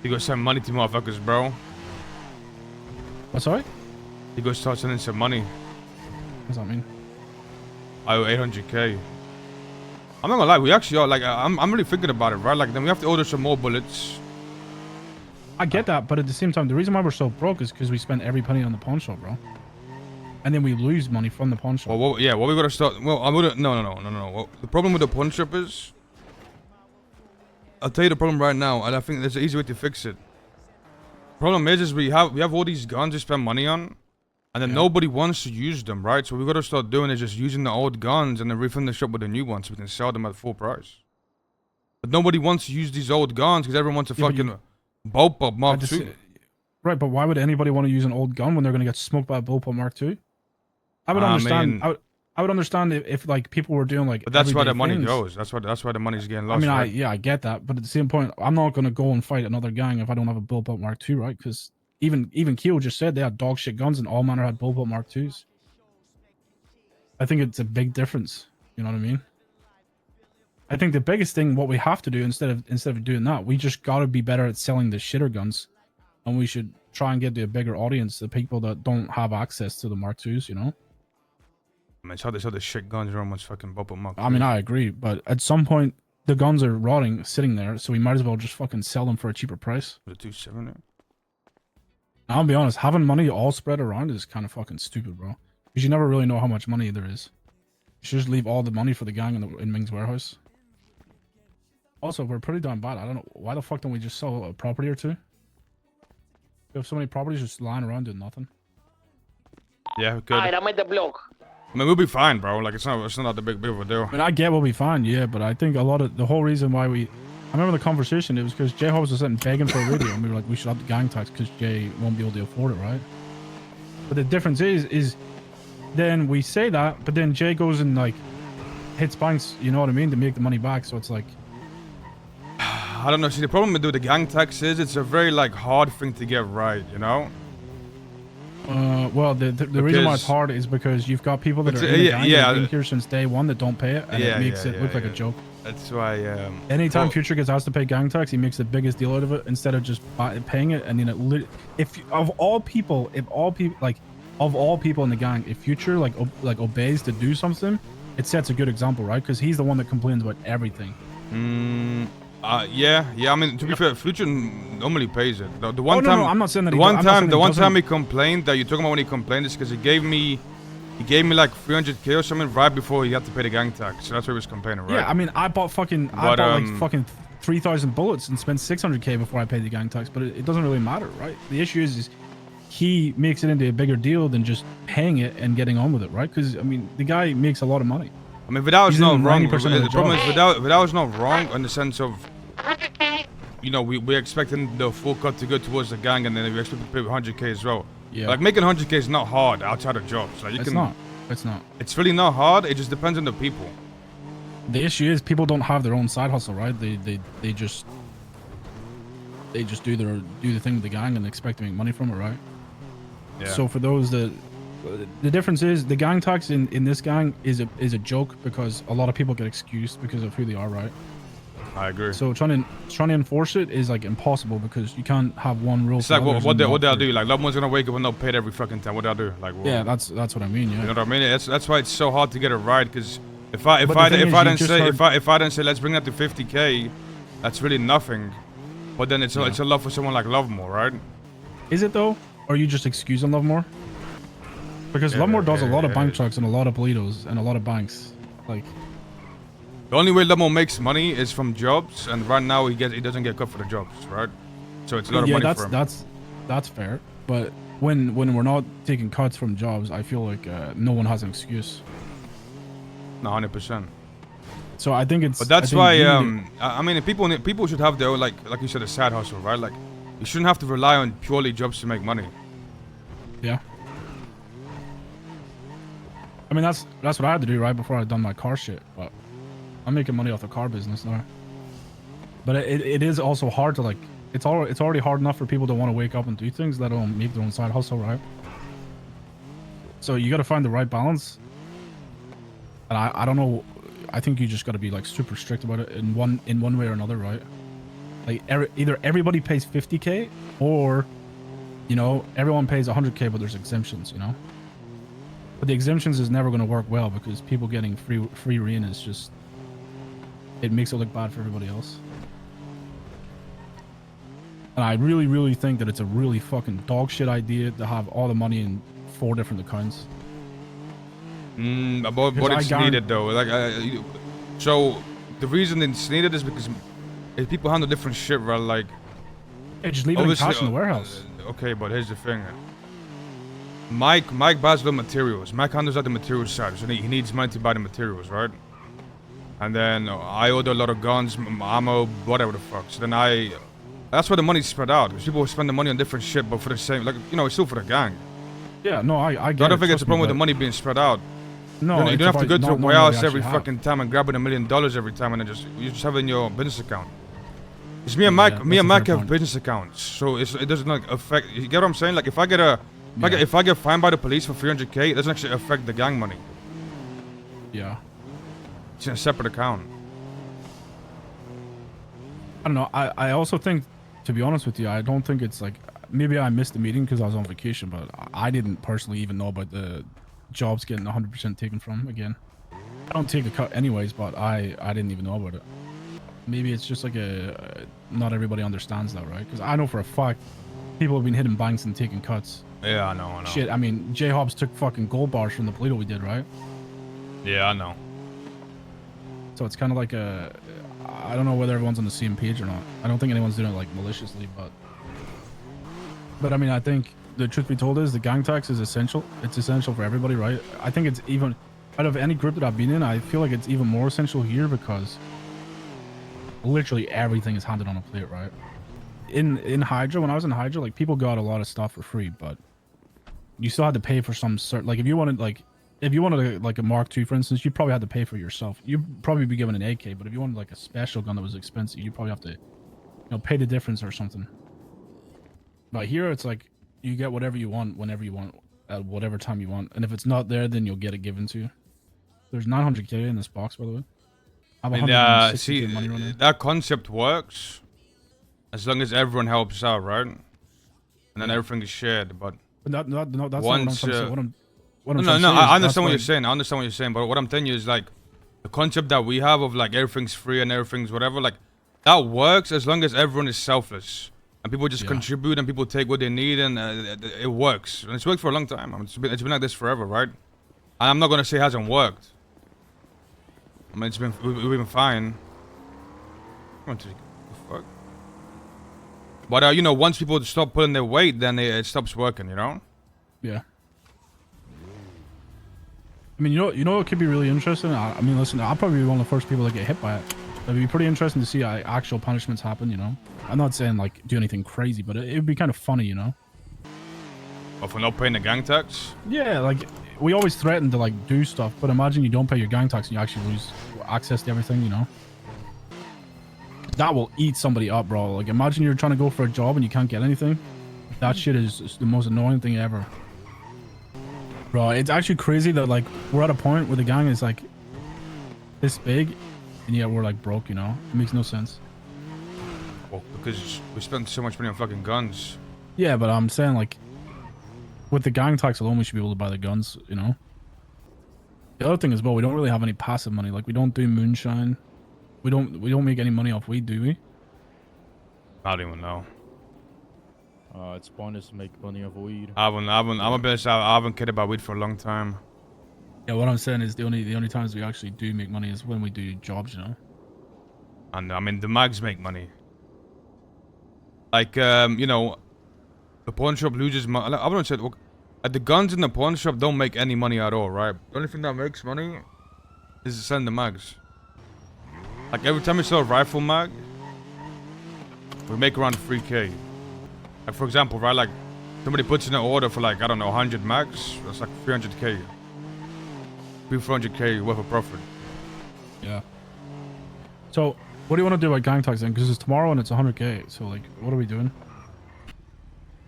You go send money to motherfuckers, bro. What, sorry? You go start sending some money. What does that mean? I owe 800k. I'm not gonna lie, we actually are, like, I'm really thinking about it, right? Like, then we have to order some more bullets. I get that, but at the same time, the reason why we're so broke is because we spend every penny on the pawn shop, bro. And then we lose money from the pawn shop. Well, what we gotta start, well, I wouldn't, no. Well, the problem with the pawn shop is, I'll tell you the problem right now, and I think there's an easy way to fix it. Problem is we have all these guns to spend money on, and then nobody wants to use them, right? So what we gotta start doing is just using the old guns and then refund the shop with the new ones so we can sell them at full price. But nobody wants to use these old guns because everyone wants a fucking bullpup Mark II. Right, but why would anybody want to use an old gun when they're gonna get smoked by a bullpup Mark II? I would understand. I would understand if like people were doing like. But that's why the money goes. That's why the money's getting lost. I mean, right? I get that, but at the same point, I'm not gonna go and fight another gang if I don't have a bullpup Mark II, right? Because even Keo just said they had dog shit guns and all Manor had bullpup Mark IIs. I think it's a big difference. You know what I mean? I think the biggest thing, what we have to do instead of doing that, we just gotta be better at selling the shitter guns, and we should try and get to a bigger audience, the people that don't have access to the Mark IIs. You know? I mean, it's how they sell the shit guns are almost fucking bullpup Mark II. I mean, I agree, but at some point the guns are rotting, sitting there, so we might as well just fucking sell them for a cheaper price. The 270. I'll be honest, having money all spread around is kind of fucking stupid, bro. Because you never really know how much money there is. You should just leave all the money for the gang in Ming's warehouse. Also, we're pretty damn bad. I don't know. Why the fuck don't we just sell a property or two? We have so many properties just lying around doing nothing. Yeah, good. I mean, we'll be fine, bro. Like, it's not the big of a deal. I mean, I get we'll be fine, yeah, but I think a lot of the whole reason why I remember the conversation, it was because Jay Hobbs was sitting begging for a radio, and we were like, we should have the gang tax because Jay won't be able to afford it, right? But the difference is then we say that, but then Jay goes and like hits banks, you know what I mean, to make the money back. So it's like, I don't know. See, the problem with the gang tax is it's a very like hard thing to get right, you know. Well, the reason why it's hard is because you've got people that are in the gang that have been here since day one that don't pay it, and it makes it look like a joke. That's why. Anytime Future gets asked to pay gang tax, he makes the biggest deal out of it instead of just paying it. And then of all people in the gang, if Future like obeys to do something, it sets a good example, right? Because he's the one that complains about everything. Yeah. I mean, to be fair, Future normally pays it. The one time, no, I'm not saying that. The one time he complained that you're talking about when he complained is because he gave me like 300k or something right before he had to pay the gang tax. So that's why he was complaining, right? Yeah, I mean, I bought like fucking 3,000 bullets and spent 600k before I paid the gang tax, but it doesn't really matter, right? The issue is he makes it into a bigger deal than just paying it and getting on with it, right? Because I mean, the guy makes a lot of money. I mean, Vidal is not wrong. The problem is Vidal is not wrong in the sense of, you know, we're expecting the full cut to go towards the gang, and then we expect to pay 100k as well. Yeah. Like making 100k is not hard outside of jobs. Like It's not. It's really not hard. It just depends on the people. The issue is people don't have their own side hustle, right? They just do the thing with the gang and expect to make money from it, right? Yeah. So for those that, the difference is the gang tax in this gang is a joke because a lot of people get excused because of who they are, right? I agree. So trying to enforce it is like impossible because you can't have one rule. It's like what they'll do. Like loved ones gonna wake up and they'll pay it every fucking time. What they'll do? Like yeah, that's what I mean. Yeah. You know what I mean? That's why it's so hard to get it right. Because if I didn't say let's bring that to 50k, that's really nothing. But then it's a lot for someone like Lovemore, right? Is it though? Or are you just excusing Lovemore? Because Lovemore does a lot of bank trucks and a lot of Politos and a lot of banks. Like the only way Lovemore makes money is from jobs, and right now he doesn't get cut for the jobs, right? So it's a lot of money for him. That's fair. But when we're not taking cuts from jobs, I feel like no one has an excuse. No, 100%. So I think it's. But that's why I mean people should have their own, like you said, a side hustle, right? Like you shouldn't have to rely on purely jobs to make money. Yeah. I mean that's what I had to do right before I'd done my car shit, but I'm making money off the car business now. But it is also hard to like it's already hard enough for people to want to wake up and do things, let alone make their own side hustle, right? So you got to find the right balance. And I don't know. I think you just got to be like super strict about it in one way or another, right? Like either everybody pays 50K or, you know, everyone pays 100K, but there's exemptions, you know. But the exemptions is never going to work well because people getting free reign is just, it makes it look bad for everybody else. And I really, really think that it's a really fucking dog shit idea to have all the money in 4 different accounts. But it's needed though. Like, so the reason it's needed is because if people handle different shit, right? Like, yeah, just leave it in cash in the warehouse. Okay, but here's the thing. Mike buys the materials. Mike handles out the materials side, so he needs money to buy the materials, right? And then I order a lot of guns, ammo, whatever the fuck. So then that's where the money's spread out. Because people spend the money on different shit, but for the same, like, you know, it's still for the gang. Yeah, no, I get it. I don't think it's a problem with the money being spread out. No, you don't have to go to the warehouse every fucking time and grabbing $1 million every time, and then you just have it in your business account. It's me and Mike have business accounts, so it doesn't like affect. You get what I'm saying? Like if I get fined by the police for 300K, it doesn't actually affect the gang money. Yeah. It's in a separate account. I don't know. I also think, to be honest with you, I don't think it's like, maybe I missed the meeting because I was on vacation, but I didn't personally even know about the jobs getting 100% taken from again. I don't take a cut anyways, but I didn't even know about it. Maybe it's just like not everybody understands that, right? Because I know for a fact people have been hitting banks and taking cuts. Yeah, I know. Shit, I mean, J-Hobbs took fucking gold bars from the Polito we did, right? Yeah, I know. So it's kind of like I don't know whether everyone's on the same page or not. I don't think anyone's doing it like maliciously, but I mean, I think the truth be told is the gang tax is essential. It's essential for everybody, right? I think it's even, out of any group that I've been in, I feel like it's even more essential here because literally everything is handed on a plate, right? In Hydra, when I was in Hydra, like people got a lot of stuff for free, but you still had to pay for some certain, like if you wanted a Mark II, for instance, you probably had to pay for yourself. You'd probably be given an AK, but if you wanted like a special gun that was expensive, you probably have to, you know, pay the difference or something. But here it's like you get whatever you want whenever you want at whatever time you want, and if it's not there, then you'll get it given to you. There's 900K in this box, by the way. I have see, money running. that concept works as long as everyone helps out, right? And then everything is shared. But no, that's once, not what I'm trying to say. No, I understand what you're saying. I understand what you're saying. But what I'm telling you is like the concept that we have of like everything's free and everything's whatever. Like that works as long as everyone is selfless and people just contribute and people take what they need, and it works. And it's worked for a long time. I mean, it's been like this forever, right? And I'm not gonna say it hasn't worked. I mean, we've been fine. What the fuck? But you know, once people stop pulling their weight, then it stops working. You know? Yeah. I mean, you know, it could be really interesting. I mean, listen, I'll probably be one of the first people to get hit by it. It'd be pretty interesting to see actual punishments happen. You know, I'm not saying like do anything crazy, but it would be kind of funny. You know? Or for not paying the gang tax? Yeah, like we always threaten to like do stuff, but imagine you don't pay your gang tax and you actually lose access to everything. You know? That will eat somebody up, bro. Like imagine you're trying to go for a job and you can't get anything. That shit is the most annoying thing ever. Bro, it's actually crazy that like we're at a point where the gang is like this big and yet we're like broke, you know? It makes no sense. Well, because we spend so much money on fucking guns. Yeah, but I'm saying like with the gang tax alone we should be able to buy the guns, you know? The other thing is, well, we don't really have any passive money. Like we don't do moonshine. We don't make any money off weed, do we? I don't even know. It's pointless to make money off weed. I'm a bit. I haven't cared about weed for a long time. Yeah, what I'm saying is the only times we actually do make money is when we do jobs, you know. And I mean the mags make money. Like you know, the pawn shop loses money. I wouldn't say the guns in the pawn shop don't make any money at all, right? The only thing that makes money is selling the mags. Like every time we sell a rifle mag, we make around 3K. Like for example, right? Like somebody puts in an order for like, I don't know, 100 mags. That's like 300K. 400K worth of profit. Yeah. So what do you want to do about gang tax then? Because it's tomorrow and it's 100K. So like, what are we doing?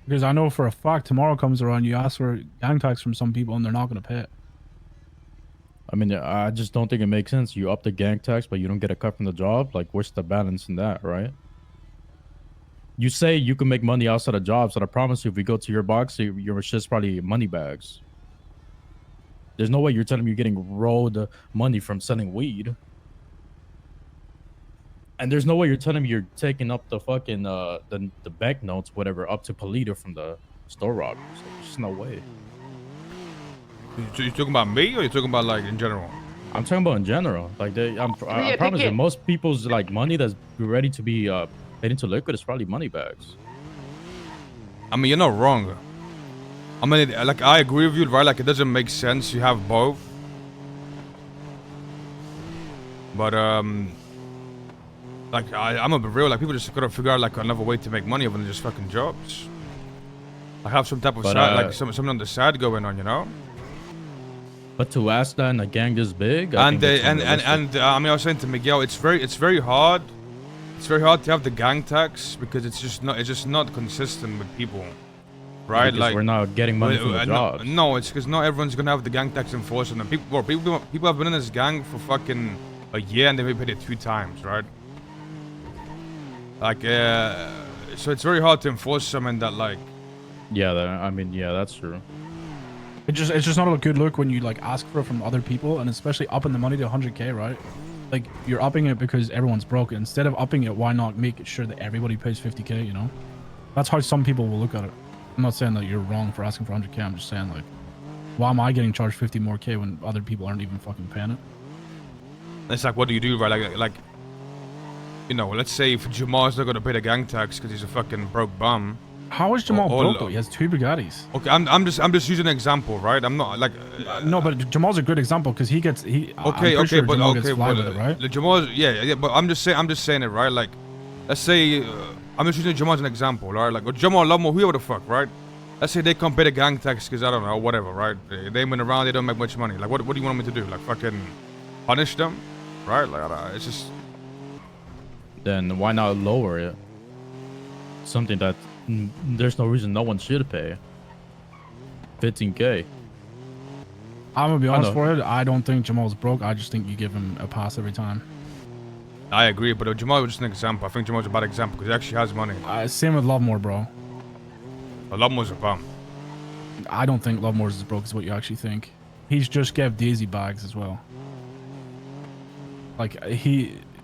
Because I know for a fact tomorrow comes around, you ask for gang tax from some people and they're not going to pay it. I mean, I just don't think it makes sense. You up the gang tax, but you don't get a cut from the job. Like, what's the balance in that, right? You say you can make money outside of jobs, but I promise you, if we go to your box, your shit's probably money bags. There's no way you're telling me you're getting rolled money from selling weed. And there's no way you're telling me you're taking up the fucking the banknotes, whatever, up to Polito from the store robbers. Like, there's just no way. You talking about me, or you talking about like in general? I'm talking about in general. Like, I promise you, most people's like money that's ready to be paid into liquid is probably money bags. I mean, you're not wrong. I mean, like, I agree with you, right? Like, it doesn't make sense. You have both. But, like, I'm a bit real. Like, people just gotta figure out, like, another way to make money other than just fucking jobs. I have some type of side, like, something on the side going on, you know? But to ask that in a gang this big, I mean, I was saying to Miguel, it's very hard. It's very hard to have the gang tax because it's just not consistent with people. Right, because like we're not getting money from the jobs. No, it's because not everyone's gonna have the gang tax enforced on them. People have been in this gang for fucking a year and they may paid it 2 times, right? Like, so it's very hard to enforce something that, like. Yeah, I mean, yeah, that's true. It's just not a good look when you like ask for it from other people, and especially upping the money to 100K, right? Like, you're upping it because everyone's broke. Instead of upping it, why not make sure that everybody pays 50K? You know, that's how some people will look at it. I'm not saying that you're wrong for asking for 100K. I'm just saying, like, why am I getting charged 50 more K when other people aren't even fucking paying it? It's like, what do you do, right? Like, you know, let's say if Jamal's not gonna pay the gang tax because he's a fucking broke bum. How is Jamal broke though? He has 2 Bugattis. Okay, I'm just using an example, right? I'm not like. No, but Jamal's a good example because he gets Okay, but Jamal gets fly with it, right? Jamal, yeah, but I'm just saying it, right? Like, let's say I'm just using Jamal as an example, right? Like, or Jamal, Lomo, whoever the fuck, right? Let's say they can't pay the gang tax because I don't know, whatever, right? They went around, they don't make much money. Like, what do you want me to do? Like, fucking punish them, right? Like, it's just. Then why not lower it? Something that there's no reason no one should pay. 15K. I'm gonna be honest for it. I don't think Jamal's broke. I just think you give him a pass every time. I agree, but Jamal was just an example. I think Jamal's a bad example because he actually has money. Same with Lovemore, bro. But Lovemore's a bum. I don't think Lovemore's as broke as what you actually think. He's just gave Daisy bags as well. Like,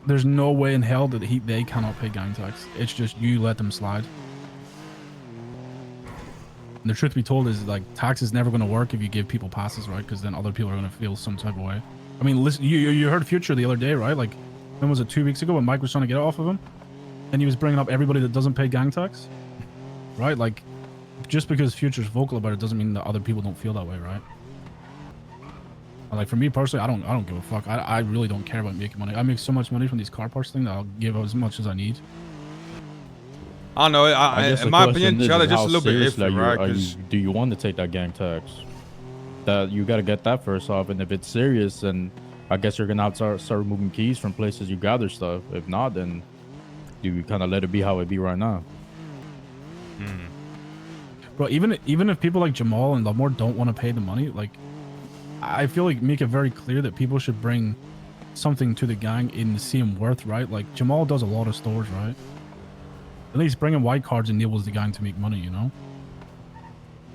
there's no way in hell that they cannot pay gang tax. It's just you let them slide. And the truth be told is, like, tax is never going to work if you give people passes, right? Because then other people are going to feel some type of way. I mean, listen, you heard Future the other day, right? Like, when was it, 2 weeks ago when Mike was trying to get it off of him? And he was bringing up everybody that doesn't pay gang tax, right? Like, just because Future's vocal about it doesn't mean that other people don't feel that way, right? Like, for me personally, I don't give a fuck. I really don't care about making money. I make so much money from these car parts thing that I'll give as much as I need. I don't know. In my opinion, Charlie, just a little bit iffy, right? Do you want to take that gang tax? That you got to get that first off, and if it's serious, then I guess you're gonna have to start removing keys from places you gather stuff. If not, then you kind of let it be how it be right now. Bro, even if people like Jamal and Lovemore don't want to pay the money, like, I feel like make it very clear that people should bring something to the gang in the same worth, right? Like, Jamal does a lot of stores, right? At least bringing white cards enables the gang to make money, you know?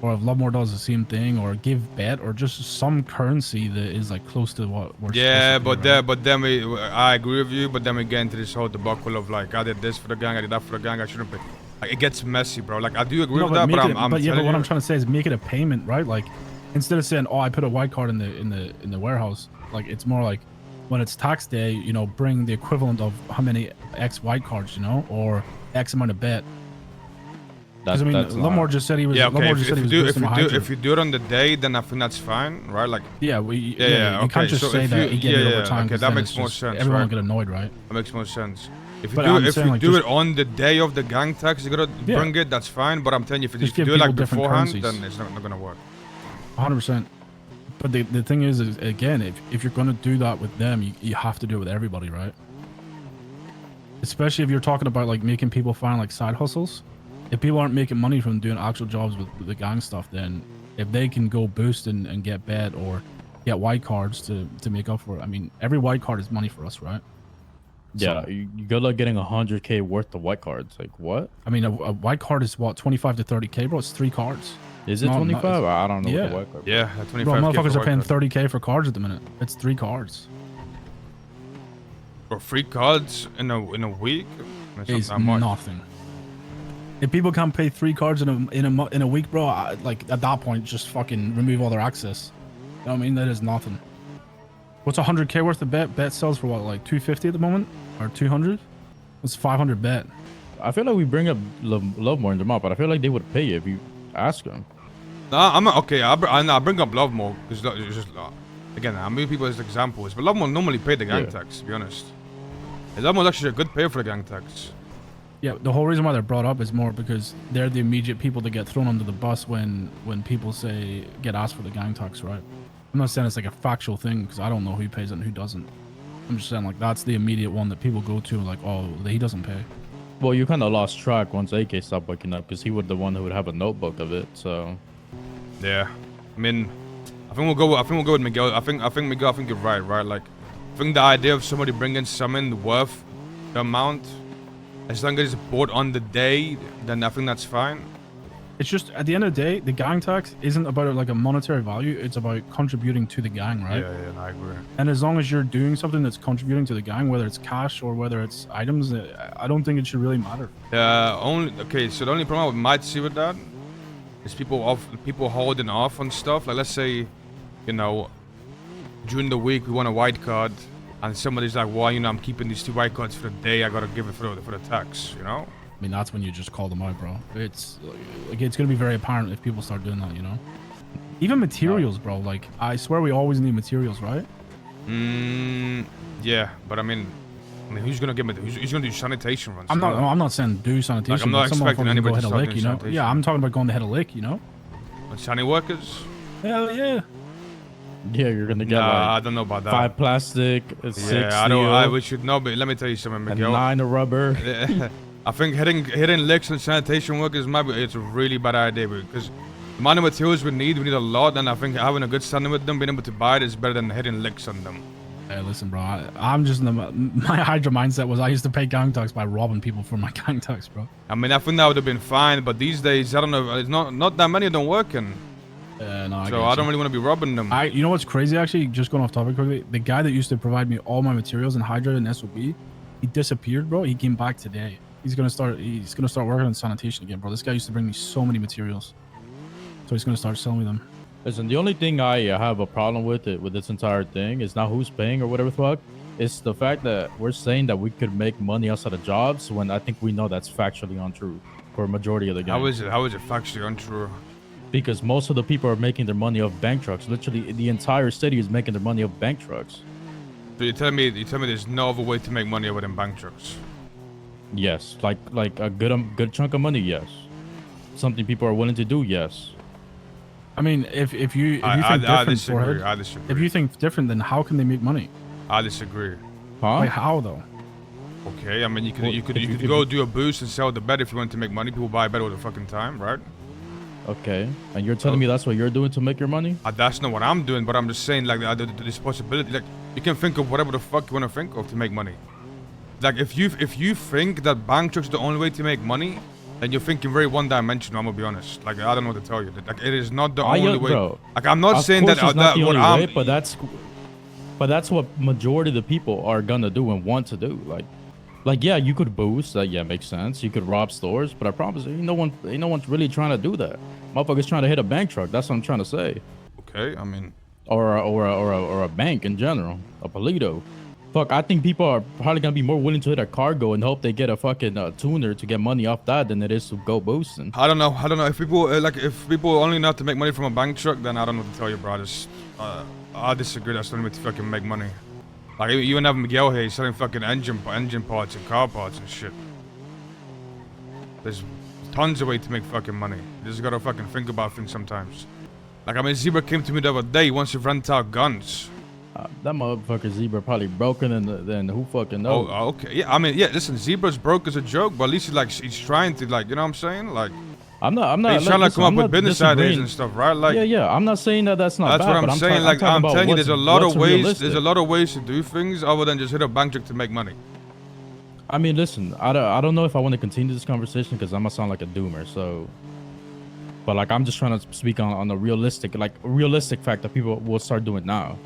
Or if Lovemore does the same thing, or give bet, or just some currency that is like close to what we're but then I agree with you, but then we get into this whole debacle of like, I did this for the gang, I did that for the gang, I shouldn't pay. Like, it gets messy, bro. Like, I do agree with that, but what I'm trying to say is make it a payment, right? Like, instead of saying, oh, I put a white card in the warehouse, like, it's more like, when it's tax day, you know, bring the equivalent of how many X white cards, you know, or X amount of bet. Because I mean, Lovemore just said he was. Yeah, okay. If you do it on the day, then I think that's fine, right? Like. Yeah, you can't just say that he get it over time. Okay, that makes more sense. Everyone will right? get annoyed, right? That makes more sense. If you do it on the day of the gang tax, you gotta bring it. That's fine. But I'm telling you, if you do it like beforehand, then it's not gonna work. 100%. But the thing is again, if you're gonna do that with them, you have to do it with everybody, right? Especially if you're talking about like making people find like side hustles. If people aren't making money from doing actual jobs with the gang stuff, then if they can go boost and get bet or get white cards to make up for it, I mean, every white card is money for us, right? Yeah, So, good luck getting 100K worth of white cards. Like what? I mean, a white card is what 25 to 30K, bro. It's 3 cards. Is it Not- 25? I don't know what yeah. the white card. Yeah, Bro, 25K motherfuckers for are paying white card. 30K for cards at the minute. It's 3 cards. For 3 cards in a week. It's not Is that much. nothing. If people can't pay 3 cards in a week, bro, like at that point, just fucking remove all their access. You know what I mean? That is nothing. What's 100K worth of bet? Bet sells for what, like 250 at the moment, or 200? It's 500 bet. I feel like we bring up love more in the mouth, but I feel like they would pay you if you ask them. Nah, I'm okay. I bring up Love more because it's just again, I'm using people as examples, but Love more normally pay the gang tax. To be honest, Love more actually a good payer for the gang tax. Yeah, the whole reason why they're brought up is more because they're the immediate people that get thrown under the bus when people say get asked for the gang tax, right? I'm not saying it's like a factual thing because I don't know who pays it and who doesn't. I'm just saying like that's the immediate one that people go to like, oh, he doesn't pay. Well, you kind of lost track once AK stopped waking up because he was the one who would have a notebook of it. So Yeah, I mean, I think we'll go with Miguel. I think Miguel. I think you're right. Like, I think the idea of somebody bringing something worth the amount, as long as it's bought on the day, then I think that's fine. It's just at the end of the day, the gang tax isn't about like a monetary value. It's about contributing to the gang, right? Yeah, I agree. And as long as you're doing something that's contributing to the gang, whether it's cash or whether it's items, I don't think it should really matter. So the only problem I might see with that is people holding off on stuff. Like, let's say, you know, during the week we want a white card, and somebody's like, "Well, you know, I'm keeping these 2 white cards for the day. I gotta give it for the tax." You know. I mean, that's when you just call them out, bro. It's like it's gonna be very apparent if people start doing that, you know. Even materials, bro. Like, I swear we always need materials, right? Yeah, but I mean, who's gonna give me? Who's gonna do sanitation runs? I'm not saying do sanitation. Like, I'm not but some expecting motherfuckers anybody go to hit a start lick, doing you know. sanitation. Yeah, I'm talking about going to hit a lick, you know. Sani workers? Hell yeah. yeah, you're gonna get Nah, I like don't know about that. 5 plastic, 6 Yeah, steel, we should know, but let me tell you something, and Miguel. 9 of rubber. I think hitting licks and sanitation workers it's a really bad idea because the amount of materials we need a lot, and I think having a good standing with them, being able to buy it is better than hitting licks on them. Hey, listen, bro. I'm just my Hydra mindset was I used to pay gang tax by robbing people for my gang tax, bro. I mean, I think that would have been fine, but these days, I don't know, it's not that many of them working. No, So I don't really want to be robbing them. You know what's crazy? Actually, just going off topic quickly, the guy that used to provide me all my materials in Hydra and SOB, he disappeared, bro. He came back today. He's gonna start working on sanitation again, bro. This guy used to bring me so many materials, so he's gonna start selling me them. Listen, the only thing I have a problem with this entire thing is not who's paying or whatever the fuck. It's the fact that we're saying that we could make money outside of jobs when I think we know that's factually untrue for a majority of the game. How is it factually untrue? Because most of the people are making their money off bank trucks. Literally, the entire city is making their money off bank trucks. So you tell me there's no other way to make money other than bank trucks? Yes, like a good chunk of money. Yes, something people are willing to do. Yes. I mean, if you think I different, disagree. Forehead, I disagree. if you think different, then how can they make money? I disagree. Huh? Like how though? Okay, I mean you Well, could go do a boost and sell the bet if you want to make money. People buy a bet all the fucking time, right? Okay, and you're telling me that's what you're doing to make your money? That's not what I'm doing, but I'm just saying like this possibility. Like you can think of whatever the fuck you want to think of to make money. Like if you think that bank trucks are the only way to make money, then you're thinking very one-dimensional. I'm gonna be honest. Like I don't know what to tell you. Like it is not the only way. Bro, like I'm not of saying course that it's not the what only I'm. way, but that's what majority of the people are gonna do and want to do. Like yeah, you could boost. Yeah, makes sense. You could rob stores, but I promise you, no one's really trying to do that. Motherfuckers trying to hit a bank truck. That's what I'm trying to say. Okay, I mean. Or a bank in general, a Polito. Fuck, I think people are probably gonna be more willing to hit a cargo and hope they get a fucking tuner to get money off that than it is to go boosting. I don't know. If people if people only know how to make money from a bank truck, then I don't know what to tell you, bro. I disagree. That's the only way to fucking make money. Like you even have Miguel here, he's selling fucking engine parts and car parts and shit. There's tons of ways to make fucking money. You just gotta fucking think about things sometimes. Like I mean, Zebra came to me the other day. He wants to rent out guns. That motherfucker Zebra probably broken and then who fucking knows? Oh, okay. Yeah, I mean, yeah. Listen, Zebra's broke as a joke, but at least he's trying to you know what I'm saying? Like, I'm not. he's trying to come up with business ideas and stuff, right? Like, yeah. I'm not saying that's not that's bad. what I'm saying. Like, I'm telling you, there's a lot of ways. There's a lot of ways to do things other than just hit a bank truck to make money. I mean, listen, I don't know if I want to continue this conversation because I'm gonna sound like a doomer. So, but like I'm just trying to speak on a realistic fact that people will start doing now.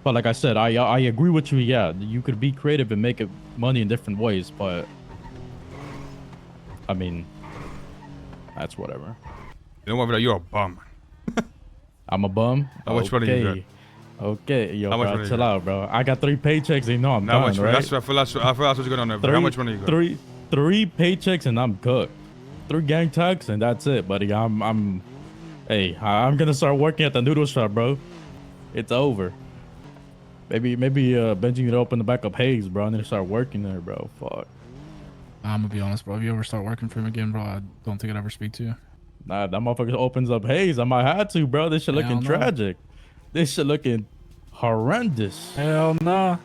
But like I said, I agree with you. Yeah, you could be creative and make money in different ways, but I mean, that's whatever. You know what, you're a bum. I'm a bum. How much money you got? Okay, yo, How much bro, money you chill got? out, bro. I got 3 paychecks and you know I'm How done, much? right? I feel that's what's going on there. How much money you got? Three paychecks and I'm cooked. 3 gang tags and that's it, buddy. Hey, I'm gonna start working at the noodle shop, bro. It's over. Maybe Benji could open the back up Hayes, bro, and then start working there, bro. Fuck. I'm gonna be honest, bro. If you ever start working for him again, bro, I don't think I'd ever speak to you. Nah, that motherfucker opens up Hayes. I might have to, bro. This shit looking Hell no. tragic. This shit looking horrendous. Hell nah.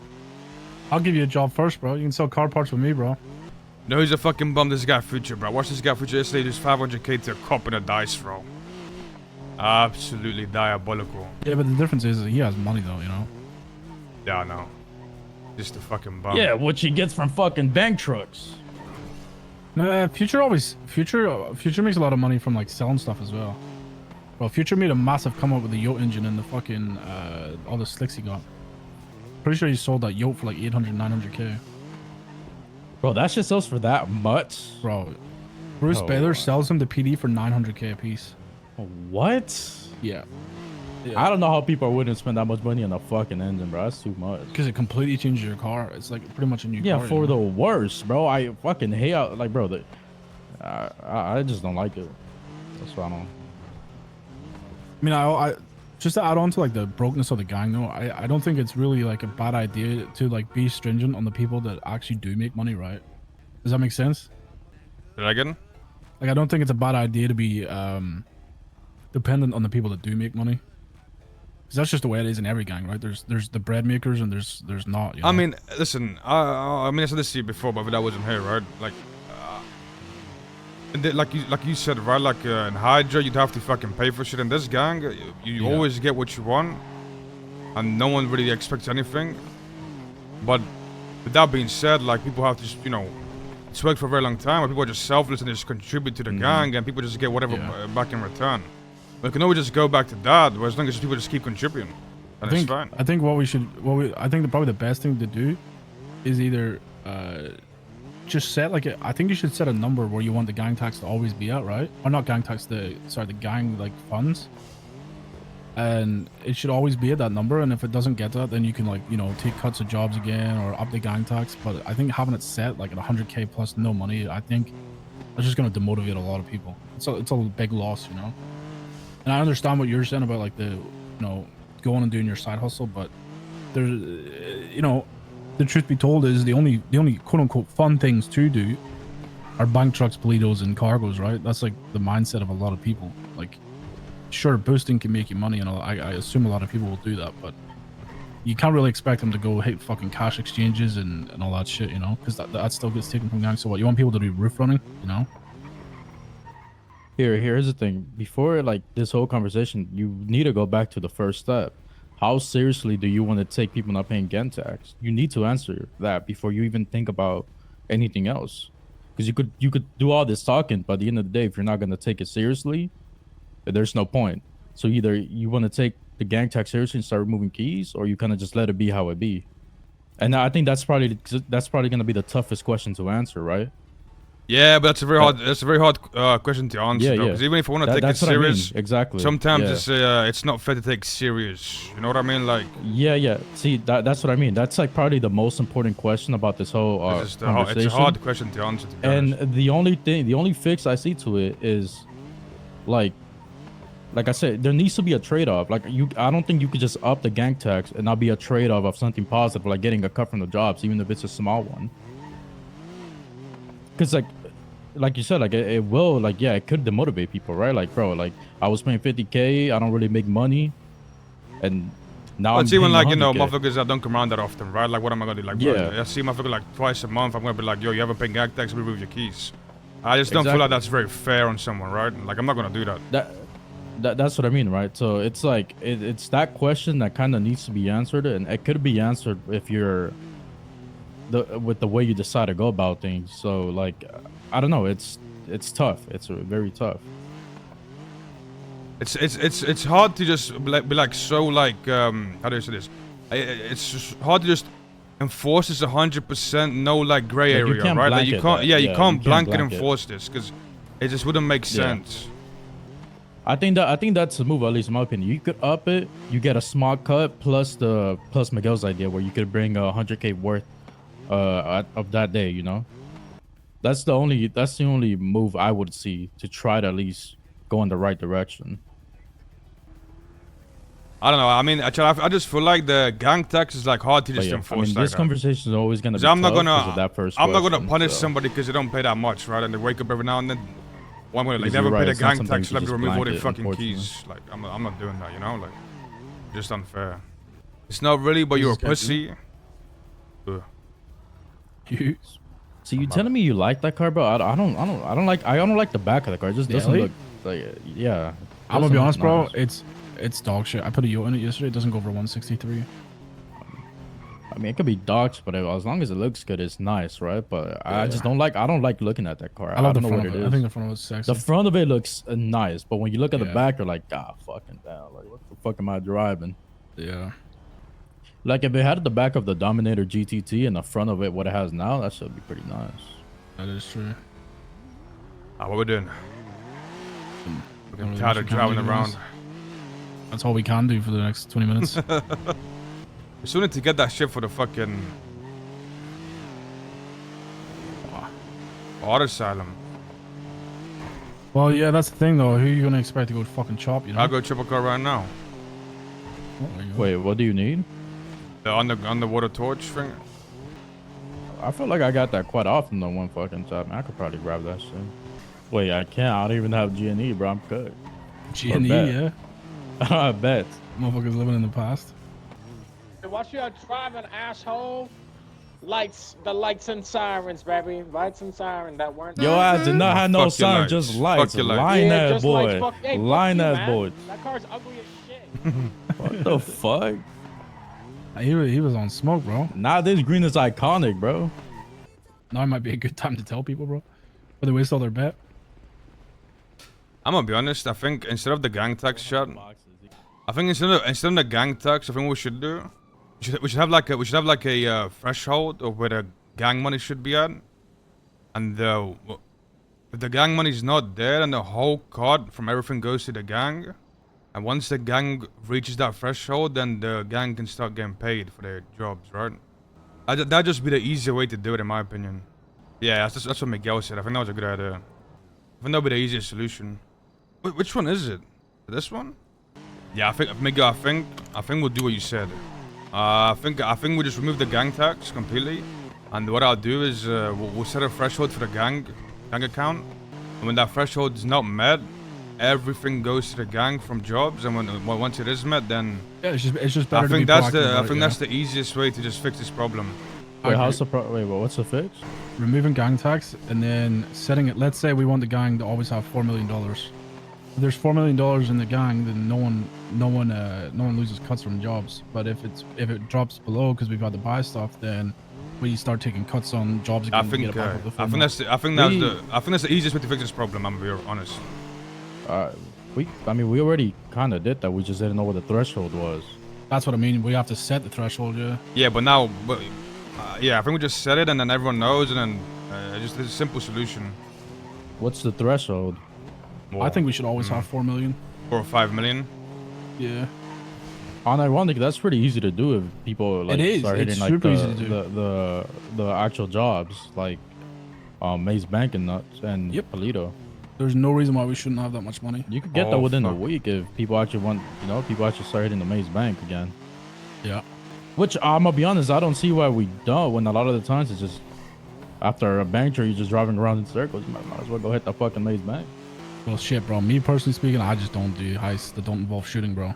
I'll give you a job first, bro. You can sell car parts with me, bro. No, he's a fucking bum. This guy Future, bro. Watch this guy Future yesterday. Just 500k to a cop in a dice throw. Absolutely diabolical. Yeah, but the difference is he has money, though, you know? Yeah, I know. Just a fucking bum. Yeah, what she gets from fucking bank trucks. No, Future makes a lot of money from like selling stuff as well. Bro, Future made a massive come up with the yacht engine and the fucking all the slicks he got. Pretty sure he sold that yacht for like 800, 900k. Bro, that shit sells for that much? Bro, Bruce Baylor sells him the PD for 900k a piece. What? Yeah. I don't know how people are willing to spend that much money on a fucking engine, bro. That's too much. Because it completely changes your car. It's like pretty much a new car. Yeah, for the worst, bro. I fucking hate like, bro. I just don't like it. That's why I don't. I mean, I just to add on to like the brokenness of the gang, though. I don't think it's really like a bad idea to like be stringent on the people that actually do make money, right? Does that make sense? Did I get him? Like, I don't think it's a bad idea to be dependent on the people that do make money. Because that's just the way it is in every gang, right? There's the bread makers and there's not. You know? I mean, listen. I mean, I said this to you before, but that wasn't here, right? Like, like you said, right? Like in Hydra, you'd have to fucking pay for shit. In this gang, you always get what you want, and no one really expects anything. But with that being said, like people have to, you know, it's worked for a very long time. Where people are just selfless and just contribute to the gang, and people just get whatever back in return. We can always just go back to that, but as long as people just keep contributing, then it's fine. I think probably the best thing to do is either just set like I think you should set a number where you want the gang tax to always be at, right? Or not gang tax, the gang like funds, and it should always be at that number. And if it doesn't get that, then you can like, you know, take cuts of jobs again or up the gang tax. But I think having it set like at 100k plus no money, I think that's just gonna demotivate a lot of people. It's a big loss, you know. And I understand what you're saying about like the, you know, going and doing your side hustle, but there's, you know, the truth be told is the only quote unquote fun things to do are bank trucks, Politos, and cargos, right? That's like the mindset of a lot of people. Like, sure, boosting can make you money, and I assume a lot of people will do that, but you can't really expect them to go hit fucking cash exchanges and all that shit, you know, because that still gets taken from gangs. So what, you want people to do roof running, you know? Here's the thing. Before like this whole conversation, you need to go back to the first step. How seriously do you want to take people not paying gang tax? You need to answer that before you even think about anything else. Because you could do all this talking, but at the end of the day, if you're not going to take it seriously, there's no point. So either you want to take the gang tax seriously and start removing keys, or you kind of just let it be how it be. And I think that's probably going to be the toughest question to answer, right? Yeah, but that's a very hard question to answer. Yeah. Because even if I want to take it serious, exactly. Sometimes it's not fair to take serious. You know what I mean? Like. Yeah. See, that's what I mean. That's like probably the most important question about this whole conversation. It's a hard question to answer. And the only fix I see to it is, like I said, there needs to be a trade-off. Like I don't think you could just up the gang tax and not be a trade-off of something positive, like getting a cut from the jobs, even if it's a small one. Because like you said, like it will, like, yeah, it could demotivate people, right? Like, bro, like I was paying 50k, I don't really make money, and now it's even like, you know, 100K. motherfuckers that don't come around that often, right? Like, what am I gonna do? Like, bro, I see motherfucker like twice a month. I'm gonna be like, yo, you ever paying gang tax? Remove your keys. I just don't feel like that's very fair on someone, right? Like, I'm not gonna do that. That's what I mean, right? So it's like it's that question that kind of needs to be answered, and it could be answered if you're with the way you decide to go about things. So like, I don't know. It's tough. It's very tough. It's hard to just be like so like how do I say this? It's just hard to just enforce this 100%, no like gray Like, area, right? Like you can't, that. you can't blanket blanket. enforce this because it just wouldn't make sense. I think that's a move, at least in my opinion. You could up it, you get a small cut plus Miguel's idea where you could bring 100K worth of that day, you know. That's the only move I would see to try to at least go in the right direction. I don't know. I mean, I just feel like the gang tax is like hard to just enforce. I mean, like this that. conversation is always gonna be I'm not tough gonna, because of that first I'm not gonna question, punish so. somebody because they don't pay that much, right? And they wake up every now and then. One way, like Because never you're pay right, the it's not gang something tax, you let me just remove all their blanket, fucking unfortunately. keys. Like I'm not doing that, you know? Like just unfair. It's not really, but you're a pussy. Ugh. So you telling me you like that car, bro? I don't like the back of the car. It just doesn't Really? look like yeah. I'm gonna be doesn't honest, look bro. nice. It's dog shit. I put a yacht in it yesterday. It doesn't go over 163. I mean, it could be dogs, but as long as it looks good, it's nice, right? But I just don't like. I don't like looking at that car. I love the don't know front what of it it. I is. think the front of it's sexy. The front of it looks nice, but when you look at the Yeah. back, you're like, God, fucking damn! Like, what the fuck am I driving? Yeah. Like, if it had the back of the Dominator GTT and the front of it, what it has now, that should be pretty nice. That is true. What we doing? We're Really tired wish of we can driving do around. this. That's all we can do for the next 20 minutes. We still need to get that shit for the fucking Art Asylum. Well, yeah, that's the thing, though. Who are you going to expect to go fucking chop, you know? I'll go triple car right now. Oh, there you go. Wait, what do you need? The underwater torch thing. I feel like I got that quite often though. One fucking time, I could probably grab that shit. Wait, I can't. I don't even have G&E, bro. I'm good. G&E, bet. yeah. I bet. Motherfuckers living in the past. Watch you driving, asshole. The lights and sirens, baby. Lights and sirens that weren't. Your ass did not have no Fuck your sign, lights. just Fuck lights. your lights. Line that just boy. lights. Fuck, hey, fuck Line you, that man. boy. That car's ugly as shit. What the fuck? He was on smoke, bro. Now this green is iconic, bro. Now might be a good time to tell people, bro. But they waste all their bet. I'm gonna be honest. I think instead of the gang tax shot, I think instead of the gang tax, I think what we should do, we should have like a threshold of where the gang money should be at, and if the gang money is not there, and the whole cut from everything goes to the gang, and once the gang reaches that threshold, then the gang can start getting paid for their jobs, right? That'd just be the easier way to do it, in my opinion. Yeah, that's what Miguel said. I think that was a good idea. I think that'd be the easiest solution. Wait, which one is it? This one? Yeah, I think Miguel. I think we'll do what you said. I think we just remove the gang tax completely, and what I'll do is we'll set a threshold for the gang account, and when that threshold is not met, everything goes to the gang from jobs, and once it is met, then Yeah, it's just better I think to be that's proactive about it, that's the easiest way to just fix this problem. Wait, I how's the wait, what's the fix? removing gang tax and then setting it. Let's say we want the gang to always have $4 million. If there's $4 million in the gang, then no one loses cuts from jobs. But if it drops below because we've had to buy stuff, then we start taking cuts on jobs again. I think that's the easiest way to fix this problem. I'm gonna be honest. We already kind of did that. We just didn't know what the threshold was. That's what I mean. We have to set the threshold, yeah. Yeah, but now, yeah, I think we just set it, and then everyone knows, and then just it's a simple solution. What's the threshold? I think we should always have 4 million. 4 or 5 million. Yeah. Unironic, that's pretty easy to do if people like It is. start It's hitting like super easy to do. the actual jobs like Maze Bank and Nuts and Yep. Polito. There's no reason why we shouldn't have that much money. You could get that within a week if people actually want, people actually start hitting the Maze Bank again. Yeah. Which I'm gonna be honest, I don't see why we don't. When a lot of the times it's just after a bank trip, you're just driving around in circles. You might as well go hit the fucking Maze Bank. Well, shit, bro. Me personally speaking, I just don't do heists that don't involve shooting, bro.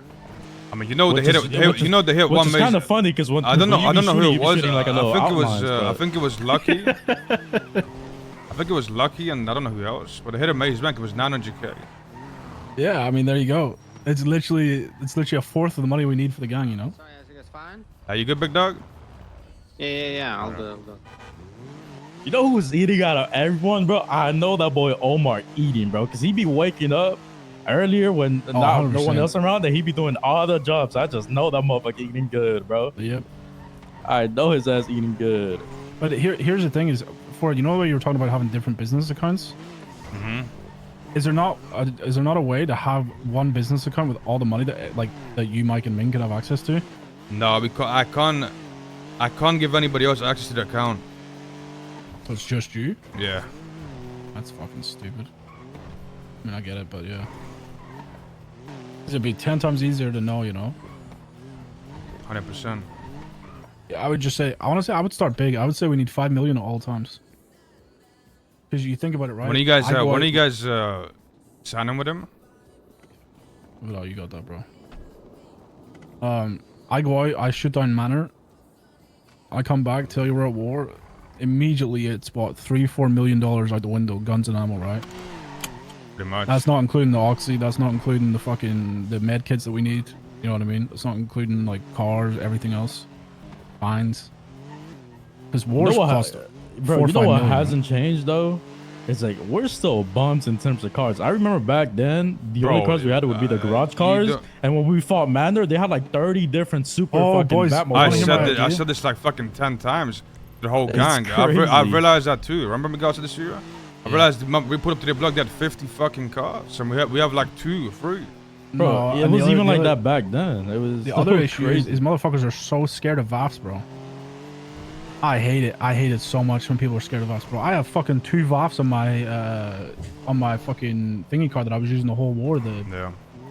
I mean, they hit Which one is maze. kind of funny because when I don't know who it was. Like I think it was Lucky. I think it was Lucky, and I don't know who else. But they hit a Maze Bank. It was 900K. Yeah, I mean, there you go. It's literally a fourth of the money we need for the gang, you know? Sorry, I think it's fine. Are you good, big dog? Yeah. I'll do. You know who's eating out of everyone, bro? I know that boy Omar eating, bro, because he be waking up earlier when no one 100%. else around, and he be doing all the jobs. I just know that motherfucker eating good, bro. Yep. I know his ass eating good. But here's the thing: is for you know what you were talking about having different business accounts. Mm-hmm. Is there not a way to have one business account with all the money that you, Mike, and Ming can have access to? No, because I can't give anybody else access to the account. So it's just you? Yeah. That's fucking stupid. I mean, I get it, but yeah. It'd be 10 times easier to know, you know? 100%. Yeah, I would just say, I would start big. I would say we need 5 million at all times. Because you think about it, right? When are you guys signing with him? Oh, you got that, bro. I go out, I shoot down Manor. I come back, tell you we're at war. Immediately, it's what, $3-4 million out the window, guns and ammo, right? Pretty much. That's not including the oxy. That's not including the med kits that we need. You know what I mean? It's not including like cars, everything else, fines. Because wars cost. Bro, you know what hasn't changed though? It's like we're still bums in terms of cars. I remember back then the only cars we had would be the garage cars, and when we fought Manor, they had like 30 different super fucking boys, Batmobiles. I said this like fucking 10 times. The whole It's gang. crazy. I realized that too. Remember Miguel said this to you? I realized we put up to the block, they had 50 fucking cars, and we have like 2 or 3. Bro, it was even like that back then. It was the other issue is motherfuckers are so scared of VAFs, bro. I hate it. I hate it so much when people are scared of VAFs, bro. I have fucking 2 VAFs on my fucking thingy car that I was using the whole war. You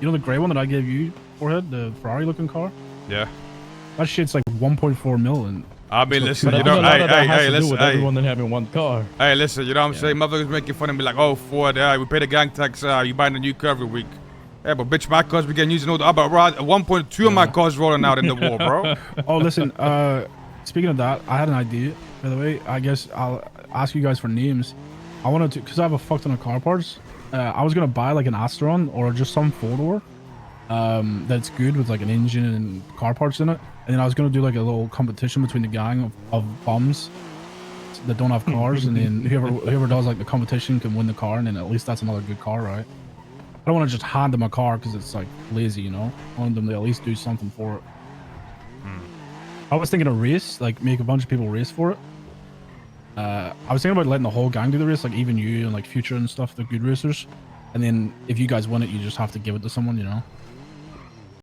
know the gray one that I gave you, Forehead, the Ferrari looking car? Yeah. That shit's like 1.4 mil and I mean, listen, you know, know, hey, listen, hey. everyone than having one car. Hey, listen, you know what I'm saying? Motherfuckers making fun and be like, oh, Ford, we pay the gang tax, you buying a new car every week. Yeah, but bitch, my cars be getting used in all the other. 1.2 of my cars rolling out in the war, bro. Oh, listen, speaking of that, I had an idea, by the way. I guess I'll ask you guys for names. I wanted to, because I have a fuck ton of car parts. I was going to buy like an Astron or just some 4-door that's good with like an engine and car parts in it. And then I was going to do like a little competition between the gang of bums that don't have cars. And then whoever does like the competition can win the car. And then at least that's another good car, right? I don't want to just hand them a car because it's like lazy, you know? I want them to at least do something for it. I was thinking a race, like make a bunch of people race for it. I was thinking about letting the whole gang do the race, like even you and like Future and stuff, the good racers. And then if you guys win it, you just have to give it to someone, you know?